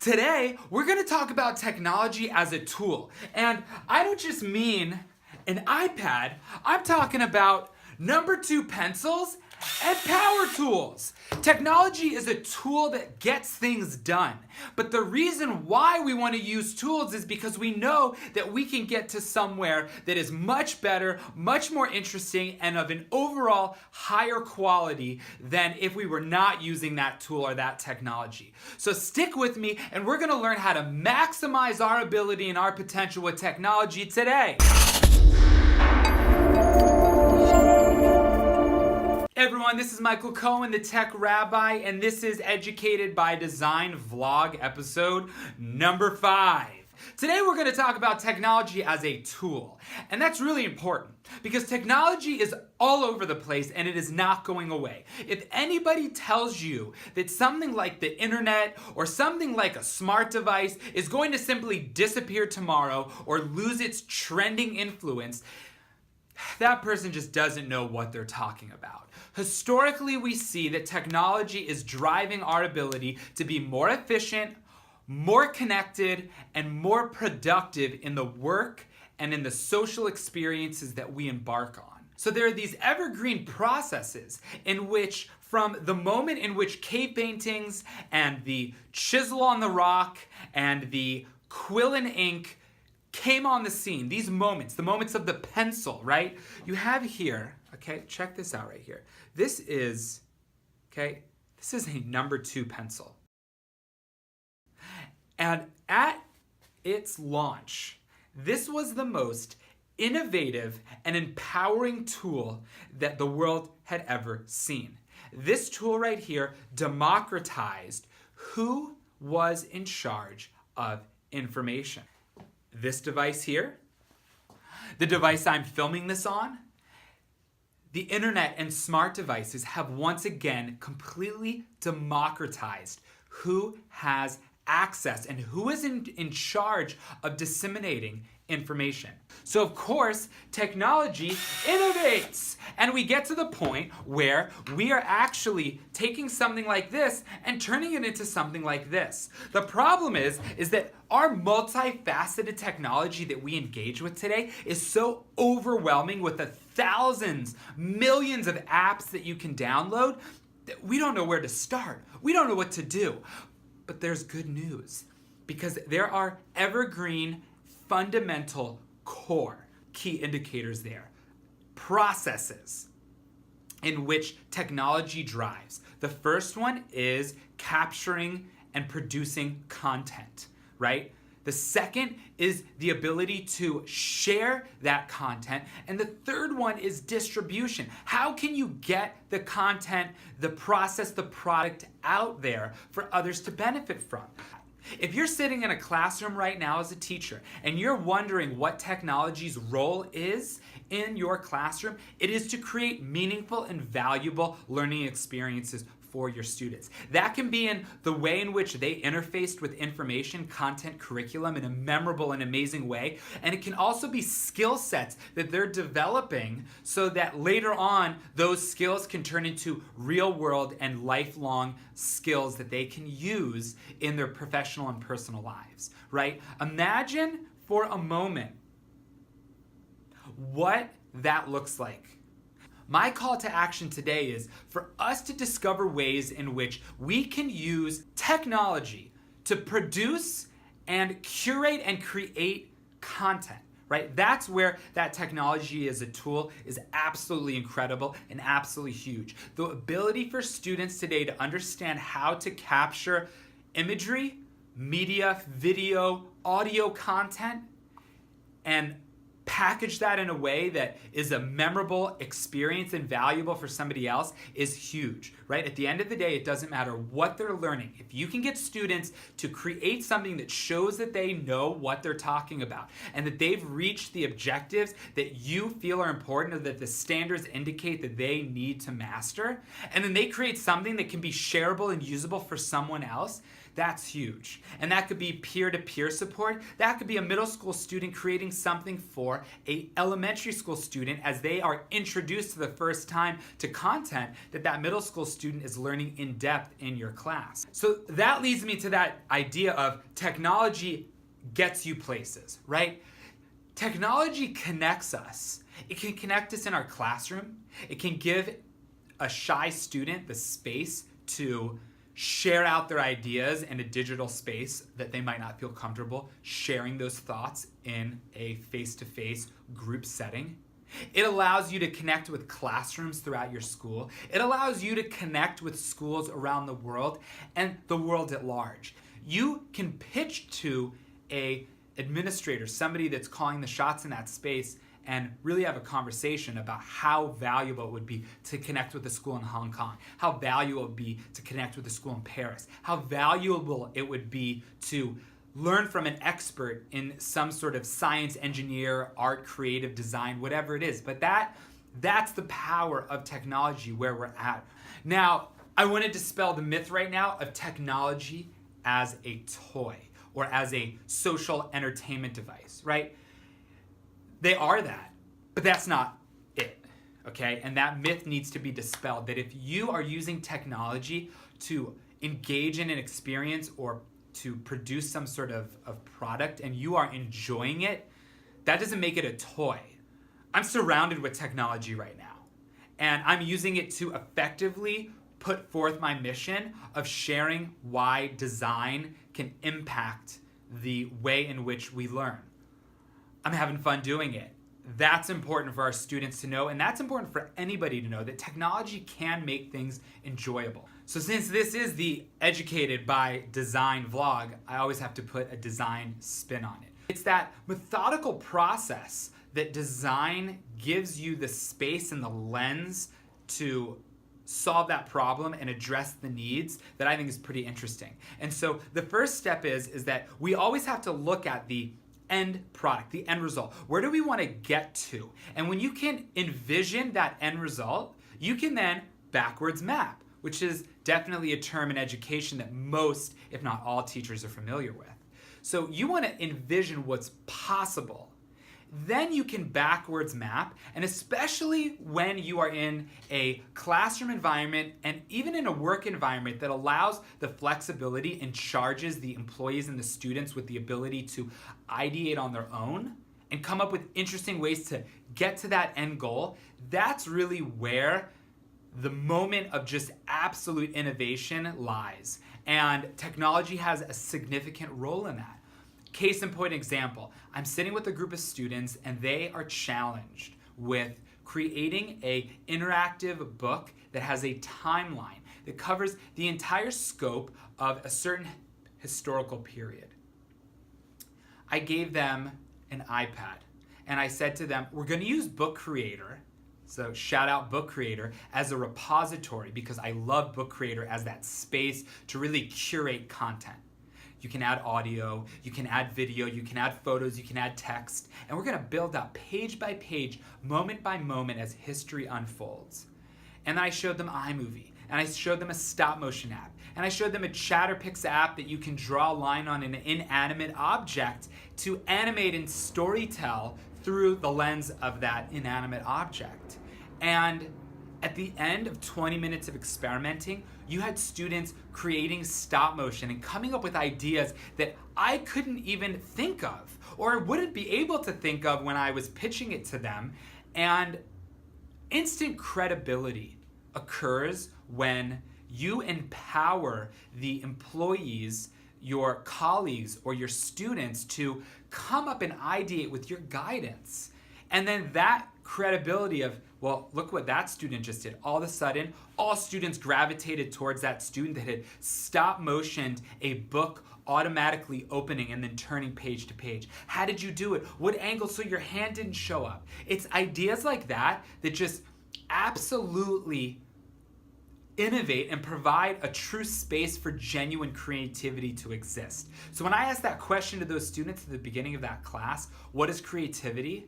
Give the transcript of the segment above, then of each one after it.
Today, we're going to talk about technology as a tool. And I don't just mean an iPad, I'm talking about number 2 pencils and power tools. Technology is a tool that gets things done. But the reason why we want to use tools is because we know that we can get to somewhere that is much better, much more interesting, and of an overall higher quality than if we were not using that tool or that technology. So stick with me, and we're going to learn how to maximize our ability and our potential with technology today. Hey everyone, this is Michael Cohen, the Tech Rabbi, and this is Educated by Design vlog episode number 5. Today we're going to talk about technology as a tool, and that's really important because technology is all over the place and it is not going away. If anybody tells you that something like the internet or something like a smart device is going to simply disappear tomorrow or lose its trending influence, that person just doesn't know what they're talking about. Historically, we see that technology is driving our ability to be more efficient, more connected, and more productive in the work and in the social experiences that we embark on. So there are these evergreen processes in which, from the moment in which cave paintings and the chisel on the rock and the quill and ink came on the scene, these moments, the moments of the pencil, right? You have here, okay, check this out right here. This is a number 2 pencil. And at its launch, this was the most innovative and empowering tool that the world had ever seen. This tool right here democratized who was in charge of information. This device here, the device I'm filming this on, the internet and smart devices have once again completely democratized who has access and who is in charge of disseminating information. So of course, technology innovates, and we get to the point where we are actually taking something like this and turning it into something like this. The problem is that our multifaceted technology that we engage with today is so overwhelming with the thousands, millions of apps that you can download that we don't know where to start. We don't know what to do. But there's good news, because there are evergreen, fundamental, core key indicators there, processes in which technology drives. The first one is capturing and producing content, right? The second is the ability to share that content. And the third one is distribution. How can you get the content, the process, the product out there for others to benefit from? If you're sitting in a classroom right now as a teacher and you're wondering what technology's role is in your classroom, it is to create meaningful and valuable learning experiences for your students. That can be in the way in which they interfaced with information, content, curriculum in a memorable and amazing way. And it can also be skill sets that they're developing so that later on those skills can turn into real world and lifelong skills that they can use in their professional and personal lives, right? Imagine for a moment what that looks like. My call to action today is for us to discover ways in which we can use technology to produce and curate and create content, right? That's where that technology as a tool is absolutely incredible and absolutely huge. The ability for students today to understand how to capture imagery, media, video, audio content, and package that in a way that is a memorable experience and valuable for somebody else is huge, right? At the end of the day, it doesn't matter what they're learning. If you can get students to create something that shows that they know what they're talking about and that they've reached the objectives that you feel are important or that the standards indicate that they need to master, and then they create something that can be shareable and usable for someone else, That's huge. And that could be peer-to-peer support. That could be a middle school student creating something for a elementary school student as they are introduced to the first time to content that middle school student is learning in depth in your class. So that leads me to that idea of technology gets you places, right? Technology connects us. It can connect us in our classroom. It can give a shy student the space to share out their ideas in a digital space that they might not feel comfortable sharing those thoughts in a face-to-face group setting. It allows you to connect with classrooms throughout your school. It allows you to connect with schools around the world and the world at large. You can pitch to a administrator, somebody that's calling the shots in that space, and really have a conversation about how valuable it would be to connect with a school in Hong Kong, how valuable it would be to connect with a school in Paris, how valuable it would be to learn from an expert in some sort of science, engineer, art, creative design, whatever it is. But that's the power of technology where we're at. Now, I want to dispel the myth right now of technology as a toy or as a social entertainment device, right? They are that, but that's not it, okay? And that myth needs to be dispelled, that if you are using technology to engage in an experience or to produce some sort of product and you are enjoying it, that doesn't make it a toy. I'm surrounded with technology right now, and I'm using it to effectively put forth my mission of sharing why design can impact the way in which we learn. I'm having fun doing it. That's important for our students to know, and that's important for anybody to know, that technology can make things enjoyable. So since this is the Educated by Design vlog, I always have to put a design spin on it. It's that methodical process that design gives you the space and the lens to solve that problem and address the needs that I think is pretty interesting. And so the first step is that we always have to look at the end product, the end result. Where do we want to get to? And when you can envision that end result, you can then backwards map, which is definitely a term in education that most, if not all, teachers are familiar with. So you want to envision what's possible. Then you can backwards map, and especially when you are in a classroom environment and even in a work environment that allows the flexibility and charges the employees and the students with the ability to ideate on their own and come up with interesting ways to get to that end goal, that's really where the moment of just absolute innovation lies. And technology has a significant role in that. Case in point example, I'm sitting with a group of students and they are challenged with creating an interactive book that has a timeline that covers the entire scope of a certain historical period. I gave them an iPad and I said to them, we're going to use Book Creator, so shout out Book Creator, as a repository because I love Book Creator as that space to really curate content. You can add audio, you can add video, you can add photos, you can add text, and we're going to build up page by page, moment by moment as history unfolds. And then I showed them iMovie, and I showed them a stop motion app, and I showed them a Chatterpix app that you can draw a line on an inanimate object to animate and storytell through the lens of that inanimate object. And at the end of 20 minutes of experimenting, you had students creating stop motion and coming up with ideas that I couldn't even think of or wouldn't be able to think of when I was pitching it to them. And instant credibility occurs when you empower the employees, your colleagues, or your students to come up and ideate with your guidance. And then that credibility of, well, look what that student just did. All of a sudden, all students gravitated towards that student that had stop motioned a book automatically opening and then turning page to page. How did you do it? What angle so your hand didn't show up? It's ideas like that that just absolutely innovate and provide a true space for genuine creativity to exist. So when I asked that question to those students at the beginning of that class, what is creativity?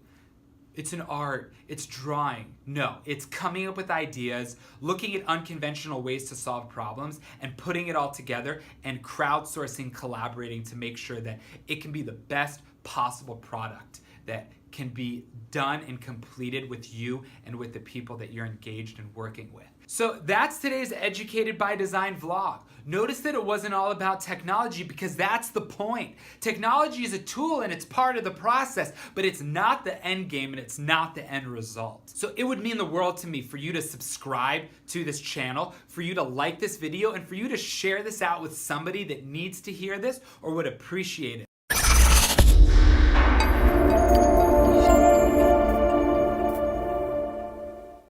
it's an art, it's drawing. No, it's coming up with ideas, looking at unconventional ways to solve problems, and putting it all together and crowdsourcing, collaborating to make sure that it can be the best possible product that can be done and completed with you and with the people that you're engaged in working with. So that's today's Educated by Design vlog. Notice that it wasn't all about technology, because that's the point. Technology is a tool and it's part of the process, but it's not the end game and it's not the end result. So it would mean the world to me for you to subscribe to this channel, for you to like this video, and for you to share this out with somebody that needs to hear this or would appreciate it.